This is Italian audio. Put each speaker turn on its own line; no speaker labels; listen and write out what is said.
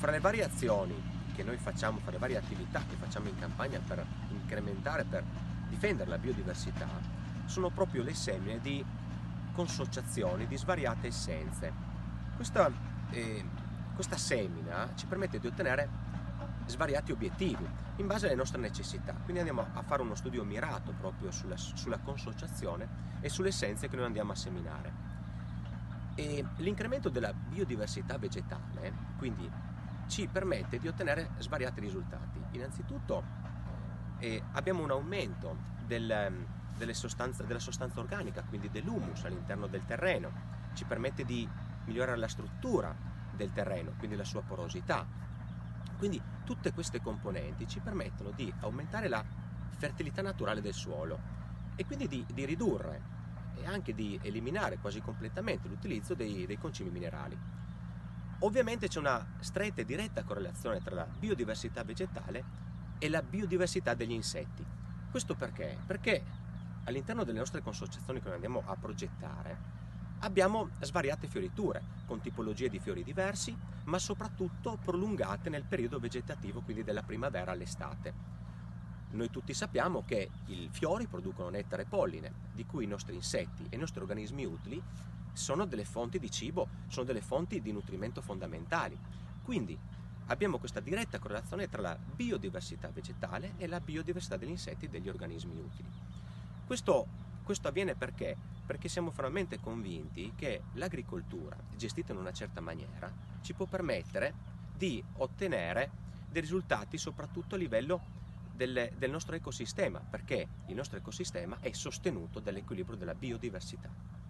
Fra le varie azioni che noi facciamo, fra le varie attività che facciamo in campagna per incrementare, per difendere la biodiversità, sono proprio le semine di consociazioni di svariate essenze. Questa semina ci permette di ottenere svariati obiettivi in base alle nostre necessità, quindi andiamo a fare uno studio mirato proprio sulla consociazione e sulle essenze che noi andiamo a seminare. E l'incremento della biodiversità vegetale quindi ci permette di ottenere svariati risultati. Innanzitutto abbiamo un aumento della sostanza organica, quindi dell'humus all'interno del terreno, ci permette di migliorare la struttura del terreno, quindi la sua porosità. Quindi tutte queste componenti ci permettono di aumentare la fertilità naturale del suolo e quindi di ridurre e anche di eliminare quasi completamente l'utilizzo dei concimi minerali. Ovviamente c'è una stretta e diretta correlazione tra la biodiversità vegetale e la biodiversità degli insetti. Questo perché? Perché all'interno delle nostre consociazioni che noi andiamo a progettare abbiamo svariate fioriture con tipologie di fiori diversi, ma soprattutto prolungate nel periodo vegetativo, quindi dalla primavera all'estate. Noi tutti sappiamo che i fiori producono nettare e polline, di cui i nostri insetti e i nostri organismi utili sono delle fonti di cibo, sono delle fonti di nutrimento fondamentali. Quindi abbiamo questa diretta correlazione tra la biodiversità vegetale e la biodiversità degli insetti e degli organismi utili. Questo avviene perché? Perché siamo fermamente convinti che l'agricoltura, gestita in una certa maniera, ci può permettere di ottenere dei risultati soprattutto a livello del nostro ecosistema, perché il nostro ecosistema è sostenuto dall'equilibrio della biodiversità.